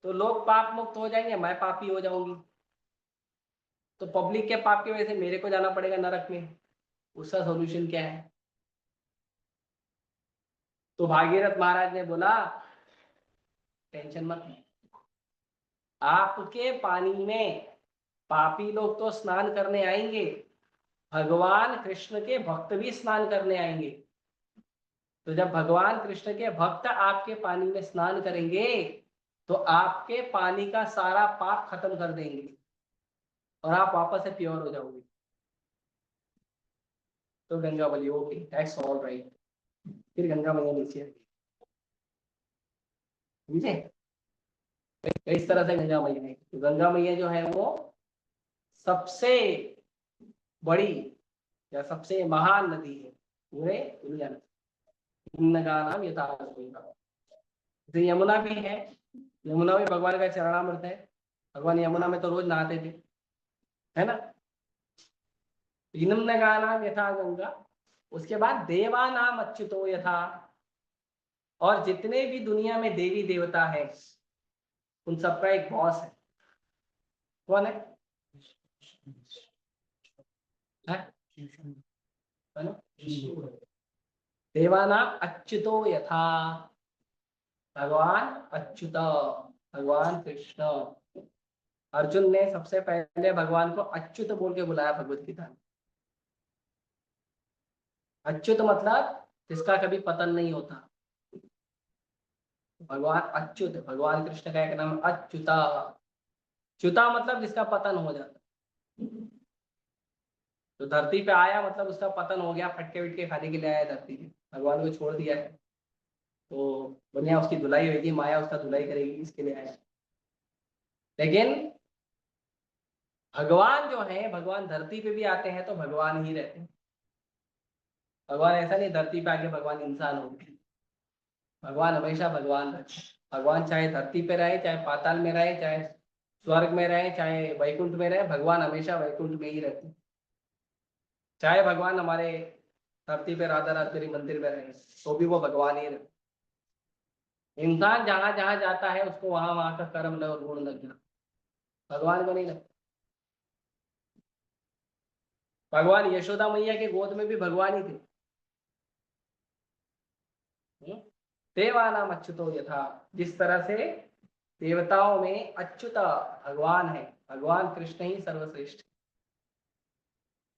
तो लोग पाप मुक्त हो जाएंगे, मैं पापी हो जाऊंगी, तो पब्लिक के पाप की वजह से मेरे को जाना पड़ेगा नरक में। उसका सॉल्यूशन क्या है? तो भागीरथ महाराज ने बोला टेंशन मत लो, आपके पानी में पापी लोग तो स्नान करने आएंगे, भगवान कृष्ण के भक्त भी स्नान करने आएंगे। तो जब भगवान कृष्ण के भक्त आपके पानी में स्नान करेंगे तो आपके पानी का सारा पाप खत्म कर देंगे और आप वापस से प्योर हो जाओगे। तो गंगा बोली ओके दैट्स ऑल राइट। फिर गंगा मैया नीचे आई। समझे? तो इस तरह से गंगा मैया है। तो गंगा मैया जो है वो सबसे बड़ी या सबसे महान नदी है पूरे दुनिया में। गंगा नाम यथा गंगा। जैसे यमुना भी है, यमुना भी भगवान का चरणामृत है। भगवान यमुना में तो रोज नहाते थे, है ना? नगा नाम यथा गंगा। उसके बाद देवा नाम अच्युतो यथा। और जितने भी दुनिया में देवी देवता है उन सबका एक बॉस है। कौन है? है? है ना? देवानाम अच्युतो यथा। भगवान अच्युत, भगवान कृष्ण। अर्जुन ने सबसे पहले भगवान को अच्युत बोल के बुलाया भगवत गीता में। अच्युत मतलब जिसका कभी पतन नहीं होता। भगवान अच्युत, भगवान कृष्ण का एक नाम अच्युता। च्युता मतलब जिसका पतन हो जाता। तो धरती पे आया मतलब उसका पतन हो गया, फटके विटके खाने के लिए आया धरती पे, भगवान को छोड़ दिया है तो बढ़िया उसकी धुलाई होगी, माया उसका धुलाई करेगी, इसके लिए आया। लेकिन भगवान जो है, भगवान धरती पे भी आते हैं तो भगवान ही रहते हैं। भगवान ऐसा नहीं धरती पे आके भगवान इंसान हो गए। भगवान हमेशा भगवान रहते हैं। भगवान चाहे धरती पे रहे, चाहे पाताल में रहे, चाहे स्वर्ग में रहे, चाहे वैकुंठ में रहे, भगवान हमेशा वैकुंठ में ही रहते हैं। चाहे भगवान हमारे धरती पे राधा रात्रि मंदिर में रहे, तो भी वो भगवान ही रहते। इंसान जहां जहां जाता है उसको वहां वहां का कर्म और गुण लग जाता, भगवान को नहीं लगता। भगवान यशोदा मैया के गोद में भी भगवान ही थे। देवानाम अच्युतो यथा, जिस तरह से देवताओं में अच्युत भगवान है, भगवान कृष्ण ही सर्वश्रेष्ठ।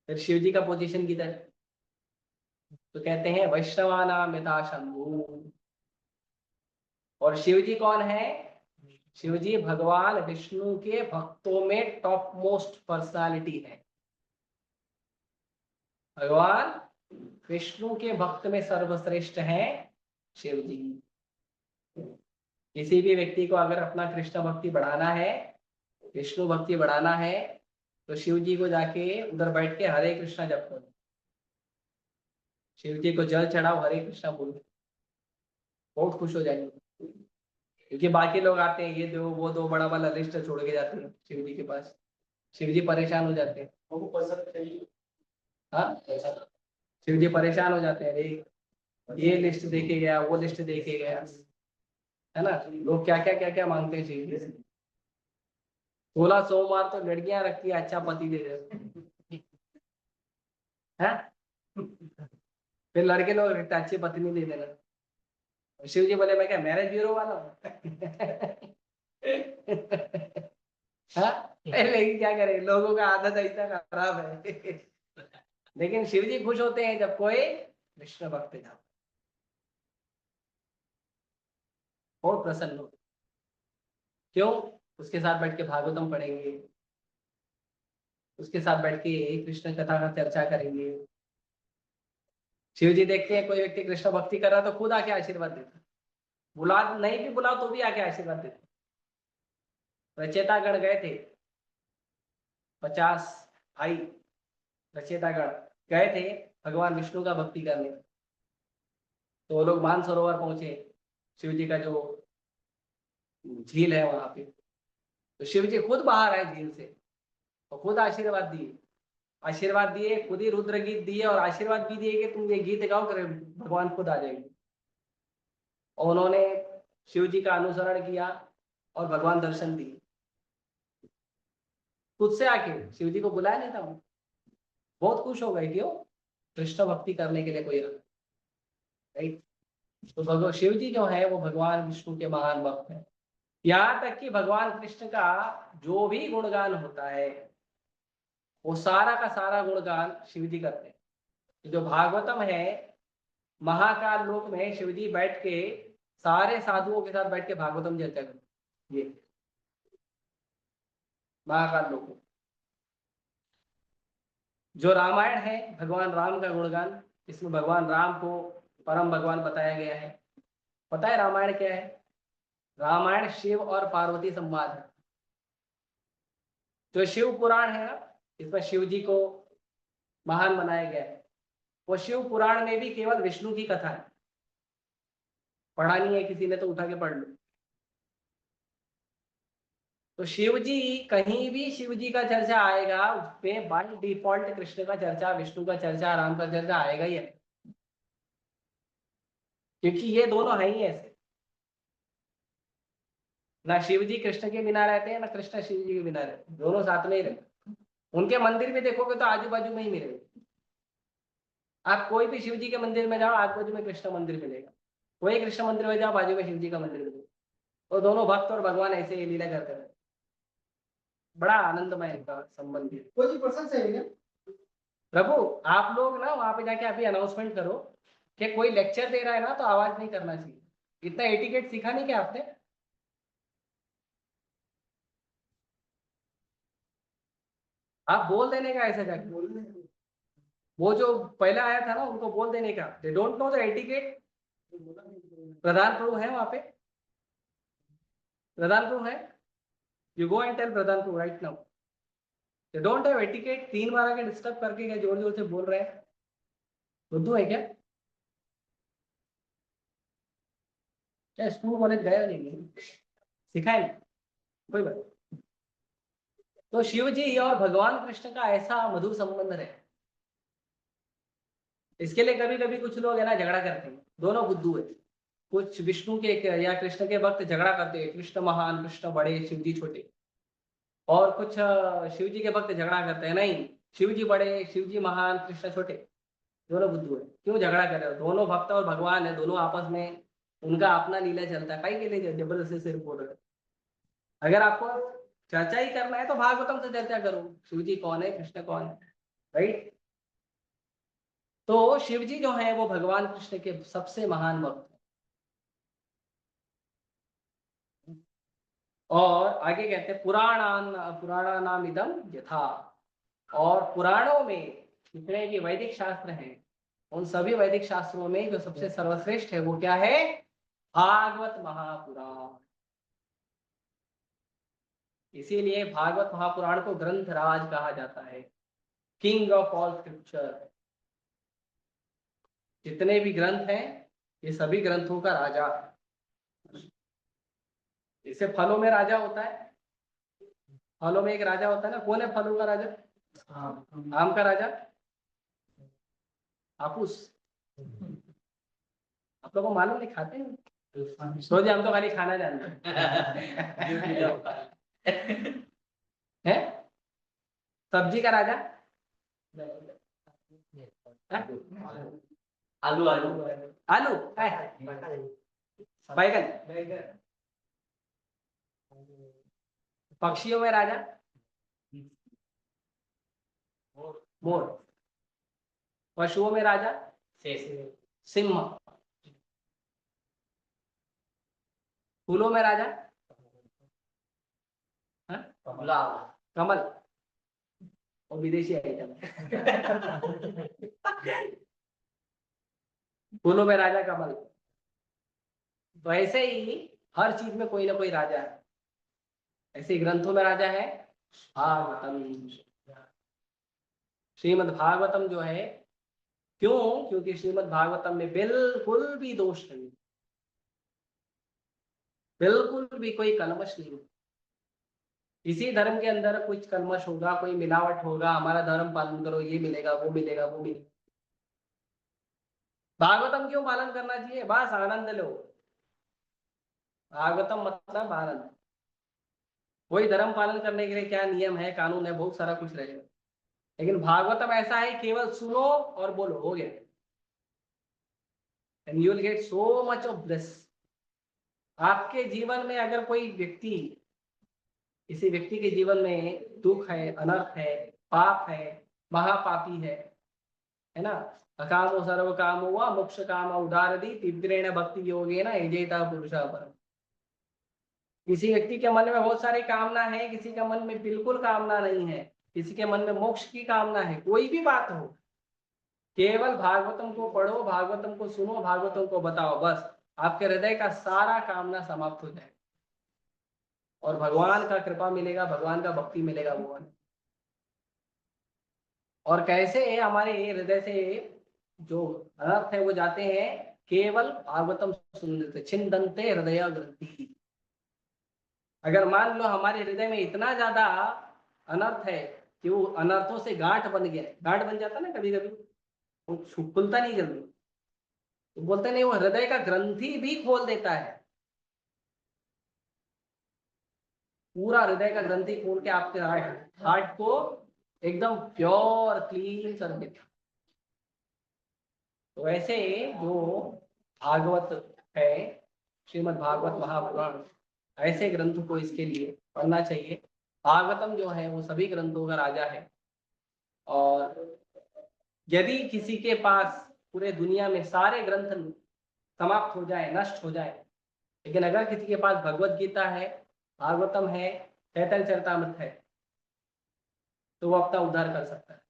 फिर शिव जी का पोजीशन किधर है? तो कहते हैं वैष्णवानाम यथा शंभु। और शिव जी कौन है? शिव जी भगवान विष्णु के भक्तों में टॉप मोस्ट पर्सनालिटी है। भगवान विष्णु के भक्त में सर्वश्रेष्ठ हैं शिव जी। किसी भी व्यक्ति को अगर अपना कृष्ण भक्ति बढ़ाना है, विष्णु भक्ति बढ़ाना है, तो शिव जी को जाके उधर बैठ के हरे कृष्णा जप करो, शिव जी को जल चढ़ाओ, हरे कृष्णा बोलो, बहुत खुश हो जाएंगे। क्योंकि बाकी लोग आते हैं, ये दो वो दो, बड़ा वाला लिस्ट छोड़ के जाते हैं शिव जी के पास। शिव जी परेशान हो जाते हैं। वो पसंद चाहिए। हाँ, शिव जी परेशान हो जाते हैं, अरे ये लिस्ट देखे गया, वो लिस्ट देखे गया, है ना। लोग क्या क्या मांगते हैं शिव जी से। 16 सोमवार तो लड़कियां रखती है, अच्छा पति दे देते हैं। फिर लड़के लोग रखते हैं, अच्छी पत्नी दे देना। शिव जी बोले मैं क्या मैरिज ब्यूरो वाला हूँ? हाँ? लेकिन क्या करें, लोगों का आदत ऐसा खराब है। लेकिन शिव जी खुश होते हैं जब कोई विष्णु भक्त जाता, बहुत प्रसन्न हो। क्यों? उसके साथ बैठ के भागवतम पढ़ेंगे, उसके साथ बैठ के कृष्ण कथा का चर्चा करेंगे। शिव जी देखते हैं कोई व्यक्ति कृष्ण भक्ति कर रहा तो खुद आके आशीर्वाद देता, बुला नहीं भी बुलाओ तो भी आके आशीर्वाद देता। रचेतागण गए थे, 50 भाई रचेतागण गए थे भगवान विष्णु का भक्ति करने। तो वो लोग मानसरोवर पहुंचे, शिव जी का जो झील है वहां पे। तो शिव जी खुद बाहर आए झील से, तो खुद आशीर्वाद दिए, आशीर्वाद दिए, खुद ही रुद्र गीत दिए और आशीर्वाद भी दिए कि तुम ये गीत गाओ कर भगवान खुद आ जाएंगे। और उन्होंने शिव जी का अनुसरण किया और भगवान दर्शन दिए खुद से आके। शिव जी को बुलाया नहीं था वो, बहुत खुश हो गए, क्यों? कृष्ण भक्ति करने के लिए कोई रहा, राइट। तो भगवान शिव जी जो है वो भगवान विष्णु के महान भक्त हैं। यहाँ तक कि भगवान कृष्ण का जो भी गुणगान होता है वो सारा का सारा गुणगान शिव जी करते हैं। जो भागवतम है, महाकाल लोक में शिव जी बैठ के सारे साधुओं के साथ बैठ के भागवतम चर्चा करते, ये महाकाल लोक में। जो रामायण है भगवान राम का गुणगान, इसमें भगवान राम को परम भगवान बताया गया है। पता है रामायण क्या है? रामायण शिव और पार्वती संवाद है। जो शिव पुराण है ना, इसमें शिव जी को महान बनाया गया है। वो शिव पुराण में भी केवल विष्णु की कथा है। पढ़ानी है किसी ने तो उठा के पढ़ लो। तो शिव जी, कहीं भी शिव जी का चर्चा आएगा उसमें बाय डिफॉल्ट कृष्ण का चर्चा, विष्णु का चर्चा, राम का चर्चा आएगा ही है, क्योंकि ये दोनों है ही ऐसे। ना शिव जी कृष्ण के बिना रहते हैं, ना कृष्ण शिव जी के बिना रहते हैं, दोनों साथ में ही रहते। उनके मंदिर भी देखोगे तो आजू बाजू में ही मिलेगा। आप कोई भी शिव जी के मंदिर में जाओ, आजू बाजू में कृष्ण मंदिर मिलेगा। कोई कृष्ण मंदिर में जाओ, बाजू में शिव जी का मंदिर मिलेगा। तो दोनों भक्त और भगवान ऐसे ही लीला करते हैं। बड़ा आनंदमय इनका संबंध है। कोई प्रशंसा है क्या? प्रभु, आप लोग ना वहां पे जाके अभी अनाउंसमेंट करो कि कोई लेक्चर दे रहा है ना तो आवाज नहीं करना चाहिए। इतना एटिकेट सीखा नहीं क्या आपने? आप बोल देने का ऐसा जाके, बोलने वो जो पहले आया था ना उनको बोल देने का, they don't know the etiquette. Pradhan Prabhu है वहां पे, प्रधान प्रभु है, you go and tell Pradhan Prabhu right now. Don't have etiquette. 3 बार आके डिस्टर्ब करके क्या जोर जोर से बोल रहे हैं? बुद्धू है क्या? क्या स्कूल कॉलेज गए हो नहीं? सिखाए नहीं? कोई बात नहीं। तो शिव जी और भगवान कृष्ण का ऐसा मधुर संबंध है, इसके लिए कभी कभी कुछ लोग है ना झगड़ा करते हैं, दोनों बुद्धू है। कुछ विष्णु के या कृष्ण के भक्त झगड़ा करते हैं, कृष्ण महान कृष्ण बड़े शिव जी छोटे। और कुछ शिव जी के भक्त झगड़ा करते हैं, नहीं शिव जी बड़े शिव जी महान कृष्ण छोटे। दोनों बुद्धू है, क्यों झगड़ा कर रहे हो? दोनों भक्त और भगवान है, दोनों आपस में उनका अपना लीला चलता है, कहीं के लिए जबरदस्ती सिर फोड़ रहे हो? अगर आपको चर्चा ही करना है तो भागवतम से चर्चा करो, शिव जी कौन है कृष्ण कौन है, राइट? तो शिव जी जो है वो भगवान कृष्ण के सबसे महान भक्त हैं। और आगे कहते हैं पुराणानाम इदम यथा। और पुराणों में जितने भी वैदिक शास्त्र हैं, उन सभी वैदिक शास्त्रों में जो सबसे सर्वश्रेष्ठ है वो क्या है? भागवत महापुराण। इसीलिए भागवत महापुराण को ग्रंथ राज कहा जाता है, किंग ऑफ ऑल स्क्रिप्चर। जितने भी ग्रंथ हैं ये सभी ग्रंथों का राजा है। जैसे फलों में राजा होता है, फलों में एक राजा होता है ना, कौन है फलों का राजा? आम का राजा हापुस। आप लोगों को मालूम नहीं, खाते हैं सोचे हम तो खाली खाना जानते हैं। सब्जी का राजा आलू आलू आलू है, बैगन। पक्षियों में राजा मोर। पशुओं में राजा सिंह। फूलों में राजा हाँ? कमल। और विदेशी आइटम फूलों में राजा कमल। तो ऐसे ही हर चीज में कोई ना कोई राजा है। ऐसे ही ग्रंथों में राजा है भागवतम। श्रीमद् भागवतम जो है, क्यों? क्योंकि श्रीमद् भागवतम में बिल्कुल भी दोष नहीं, बिल्कुल भी कोई कलमश नहीं। इसी धर्म के अंदर कुछ कलमश होगा, कोई मिलावट होगा, हमारा धर्म पालन करो ये मिलेगा वो मिलेगा वो मिलेगा। भागवतम क्यों पालन करना चाहिए? बस आनंद लो। भागवतम मतलब आनंद। कोई धर्म पालन करने के लिए क्या नियम है कानून है, बहुत सारा कुछ रहेगा, लेकिन भागवतम ऐसा है केवल सुनो और बोलो, हो गया। And you will get so much of bless. आपके जीवन में अगर कोई व्यक्ति, किसी व्यक्ति के जीवन में दुख है, अनर्थ है, पाप है, महापापी है ना, अकामो सर्व कामो वा मोक्ष काम उदारदी तीव्रेण भक्ति योगेन यजेता पुरुषः परम। किसी व्यक्ति के मन में बहुत सारी कामना है, किसी के मन में बिल्कुल कामना नहीं है, किसी के मन में मोक्ष की कामना है, कोई भी बात हो, केवल भागवतम को पढ़ो, भागवतम को सुनो, भागवतम को बताओ, बस आपके हृदय का सारा कामना समाप्त हो जाए और भगवान का कृपा मिलेगा, भगवान का भक्ति मिलेगा भगवान। और कैसे हमारे हृदय से जो अनर्थ है वो जाते हैं? केवल भागवतम सुनने से। छिंदन्ते हृदय ग्रंथि। अगर मान लो हमारे हृदय में इतना ज्यादा अनर्थ है कि वो अनर्थों से गांठ बन गया है, गांठ बन जाता ना कभी कभी, वो खुलता नहीं जल्दी, तो बोलते नहीं वो हृदय का ग्रंथि भी खोल देता है, पूरा हृदय का ग्रंथि खोल के आपके हार्ट को एकदम प्योर क्लीन कर देता। तो ऐसे जो भागवत है, श्रीमद् भागवत महापुराण, ऐसे ग्रंथ को इसके लिए पढ़ना चाहिए। भागवतम जो है वो सभी ग्रंथों का राजा है। और यदि किसी के पास पूरे दुनिया में सारे ग्रंथ समाप्त हो जाए, नष्ट हो जाए, लेकिन अगर किसी के पास भगवत गीता है, भागवतम है, चैतन्य चरितामृत है, तो वो अपना उद्धार कर सकता है।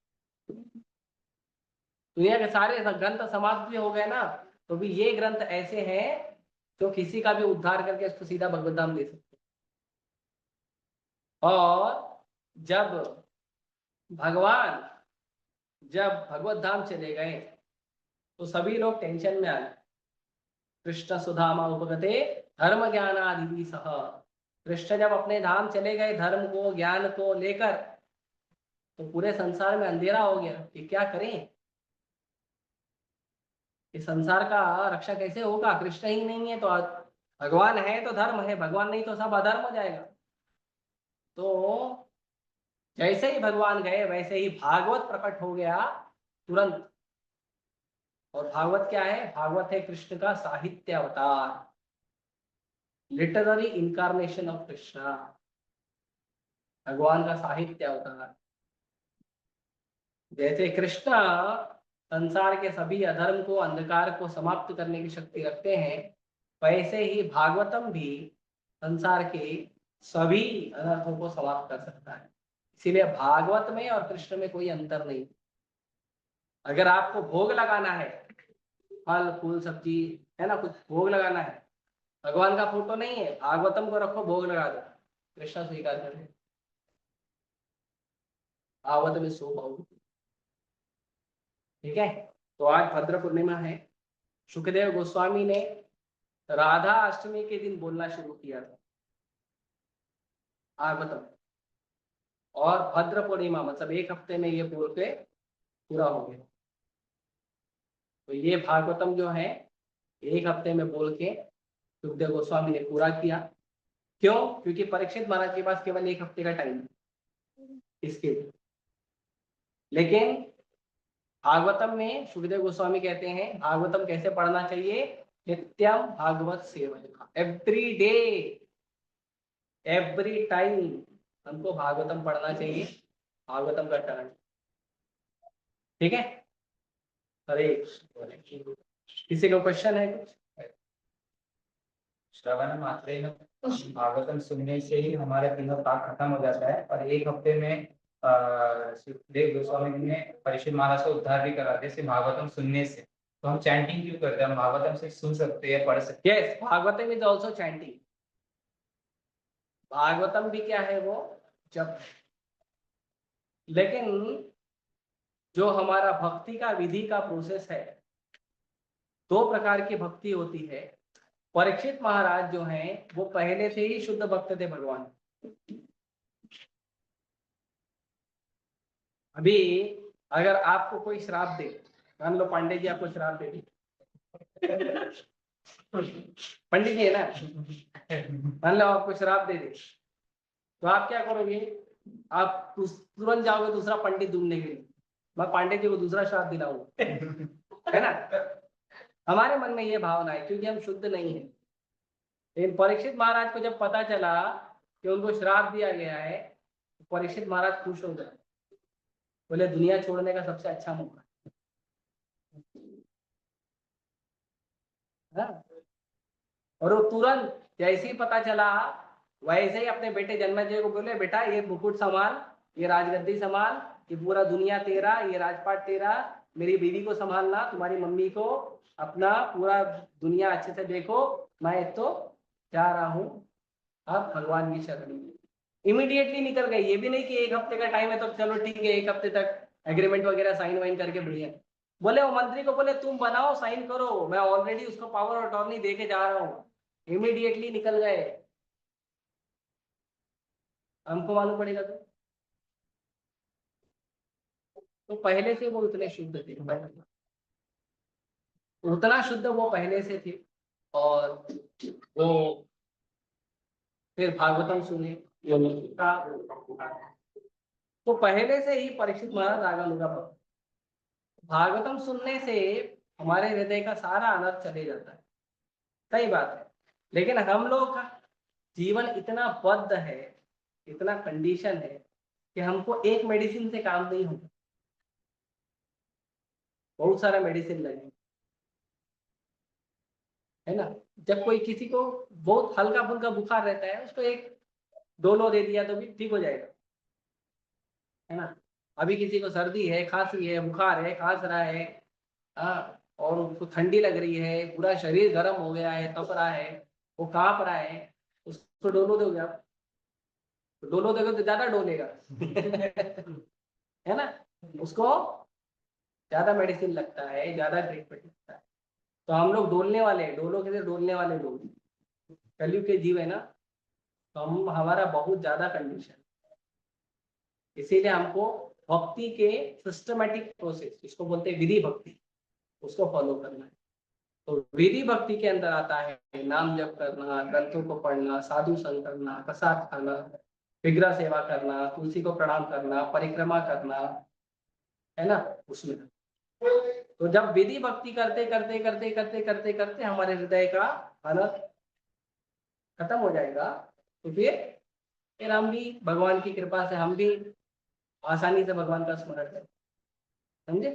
दुनिया के सारे ग्रंथ समाप्त भी हो गए ना, तो भी ये ग्रंथ ऐसे हैं जो किसी का भी उद्धार करके उसको सीधा भगवत धाम दे सकते हैं। और जब भगवान जब भगवत धाम चले गए तो सभी लोग टेंशन में आ गए। कृष्ण सुधामा उपगते धर्म ज्ञान आदि सह। कृष्ण जब अपने धाम चले गए धर्म को ज्ञान को लेकर, तो पूरे संसार में अंधेरा हो गया कि क्या करें, इस संसार का रक्षा कैसे होगा, कृष्ण ही नहीं है तो भगवान है तो धर्म है, भगवान नहीं तो सब अधर्म हो जाएगा। तो जैसे ही भगवान गए वैसे ही भागवत प्रकट हो गया तुरंत। और भागवत क्या है? भागवत है कृष्ण का साहित्य अवतार, लिटररी इनकारनेशन ऑफ कृष्णा, भगवान का साहित्य अवतार। जैसे कृष्ण संसार के सभी अधर्म को अंधकार को समाप्त करने की शक्ति रखते हैं, वैसे ही भागवतम भी संसार के सभी अनर्थों को समाप्त कर सकता है। इसीलिए भागवत में और कृष्ण में कोई अंतर नहीं। अगर आपको भोग लगाना है, फल फूल सब्जी है ना, कुछ भोग लगाना है, भगवान का फोटो नहीं है, भागवतम को रखो भोग लगा दो, कृष्ण स्वीकार कर ले। भागवत में सो भाव। ठीक है। तो आज भद्र पूर्णिमा है। सुखदेव गोस्वामी ने राधा अष्टमी के दिन बोलना शुरू किया था भागवतम, और भद्र पूर्णिमा मतलब एक हफ्ते में ये बोल के पूरा हो गया। तो ये भागवतम जो है एक हफ्ते में बोल के सुखदेव गोस्वामी ने पूरा किया। क्यों? क्योंकि परीक्षित महाराज के पास केवल एक हफ्ते का टाइम है इसके लिए। लेकिन भागवतम में सुखदेव गोस्वामी कहते हैं भागवतम कैसे पढ़ना चाहिए? नित्यम भागवत सेवन, एवरी डे एवरी टाइम हमको भागवतम पढ़ना चाहिए, भागवतम का टर्न। ठीक है। हरे कृष्ण। किसी को क्वेश्चन है कुछ? श्रवण मात्रेण भागवतम सुनने से ही हमारे तीनों पाप खत्म हो जाता है, और एक हफ्ते में सुखदेव गोस्वामी ने परीक्षित महाराज को उद्धार भी करा दिया भागवतम सुनने से। तो हम चैंटिंग क्यों करते हैं? हम भागवतम से सुन सकते हैं, पढ़ सकते हैं। Yes, Bhagavatam is also chanting. Bhagavatam भी क्या है? वो जप। लेकिन जो हमारा भक्ति का विधि का प्रोसेस है, दो प्रकार की भक्ति होती है। परीक्षित महाराज जो हैं वो पहले से ही शुद्ध भक्त थे भगवान। अभी अगर आपको कोई श्राप दे, मान लो पांडे जी आपको श्राप दे दी, पंडित जी है ना, मान लो आपको श्राप दे दे, तो आप क्या करोगे? आप तुरंत जाओगे दूसरा पंडित ढूंढने के लिए, मैं पांडे जी को दूसरा श्राप दिलाऊंगा, है ना। हमारे मन में ये भावना है क्योंकि हम शुद्ध नहीं है। लेकिन परीक्षित महाराज को जब पता चला कि उनको श्राप दिया गया है, तो परीक्षित महाराज खुश हो गए, बोले दुनिया छोड़ने का सबसे अच्छा मौका है। और वो तुरंत जैसे ही पता चला वैसे ही अपने बेटे जन्मेजय को बोले बेटा ये मुकुट संभाल, ये राजगद्दी संभाल, ये पूरा दुनिया तेरा, ये राजपाट तेरा, मेरी बीवी को संभालना, तुम्हारी मम्मी को, अपना पूरा दुनिया अच्छे से देखो, मैं तो जा रहा हूँ अब भगवान की शरण में। इमीडिएटली निकल गए, ये भी नहीं कि एक हफ्ते का टाइम है तो चलो ठीक है एक हफ्ते तक एग्रीमेंट वगैरह साइन वाइन करके बढ़िया। बोले वो मंत्री को बोले तुम बनाओ साइन करो, मैं ऑलरेडी उसको पावर ऑफ अटॉर्नी दे के जा रहा हूँ। इमीडिएटली निकल गए। हमको मालूम पड़ेगा तो पहले से वो उतने शुद्ध थे, उतना शुद्ध वो पहले से थे। और वो फिर भागवतम सुने, तो पहले से ही परीक्षित महाराज आगम होगा। भागवतम सुनने से हमारे हृदय का सारा अनर्थ चले जाता है, सही बात है। लेकिन हम लोग का जीवन इतना बद्ध है, इतना कंडीशन है कि हमको एक मेडिसिन से काम नहीं होगा, बहुत सारा मेडिसिन लगे, है ना। जब कोई किसी को बहुत हल्का फुल्का बुखार रहता है, उसको एक डोलो दे दिया तो भी ठीक हो जाएगा, है ना। अभी किसी को सर्दी है, खांसी है, बुखार है, खांस रहा है, और उसको ठंडी लग रही है, पूरा शरीर गर्म हो गया है, तप रहा है, वो कांप रहा है, उसको डोलो दोगे आप? तो डोलो दोगे तो ज्यादा डोलेगा। है ना, उसको ज्यादा मेडिसिन लगता है, ज्यादा ट्रीटमेंट लगता है। तो हम लोग डोलने वाले हैं, डोलो के लिए डोलने वाले लोग, कलयुग के जीव है ना, तो हम हमारा बहुत ज्यादा कंडीशन, इसीलिए हमको भक्ति के सिस्टमेटिक प्रोसेस, जिसको बोलते हैं विधि भक्ति, उसको फॉलो करना है। तो विधि भक्ति के अंदर आता है नाम जप करना, ग्रंथों को पढ़ना, साधु संग करना, प्रसाद खाना, विग्रह सेवा करना, तुलसी को प्रणाम करना, परिक्रमा करना, है ना, उसमें। तो जब विधि भक्ति करते करते करते करते करते करते हमारे हृदय का हालत खत्म हो जाएगा, तो फिर हम भी भगवान की कृपा से हम भी आसानी से भगवान का स्मरण करें, समझे।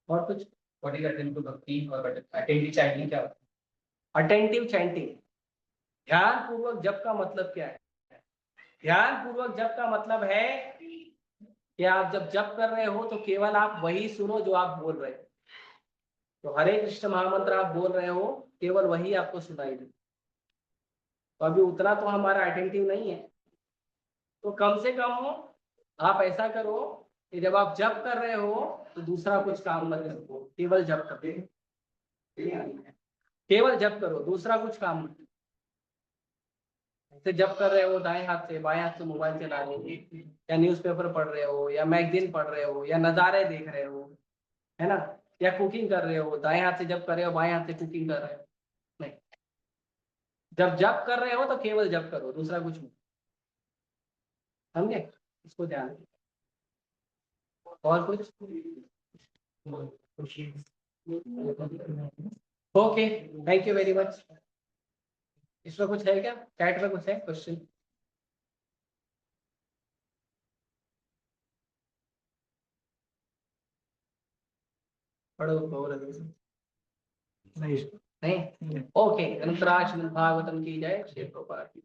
और कुछ व्हाट इज अटेंटिव भक्ति और अटेंटिव चैंटिंग क्या होता अटेंटिव चैंटिंग, ध्यान पूर्वक जप का मतलब क्या है? ध्यान पूर्वक जप का मतलब है कि आप जब जप कर रहे हो तो केवल आप वही सुनो जो आप बोल रहे हो। तो हरे कृष्ण महामंत्र आप बोल रहे हो, केवल वही आपको सुनाई दे। तो अभी उतना तो हमारा अटेंटिव नहीं है, तो कम से कम हो आप ऐसा करो कि जब आप जप कर रहे हो तो दूसरा कुछ काम मत करो, केवल जप करो, केवल जप करो, दूसरा कुछ काम मत करो। जैसे जप कर रहे हो दाएं हाथ से, बाएं हाथ से मोबाइल चला रहे हो, या न्यूज़पेपर पढ़ रहे हो, या मैगजीन पढ़ रहे हो, या नज़ारे देख रहे हो, है ना, या कुकिंग कर रहे हो, दाएं हाथ से जप कर रहे हो, बाएं हाथ से कुकिंग कर रहे हो, नहीं। जब जप कर रहे हो तो केवल जप करो, दूसरा कुछ नहीं, समझे, इसको ध्यान दो। और कुछ? Okay, thank you very much. इसमें कुछ है क्या, चैट में कुछ है क्वेश्चन? पढ़ो और नहीं, नहीं, ओके। अंतराक्ष भागवतम की जय, श्री प्रभुपाद की।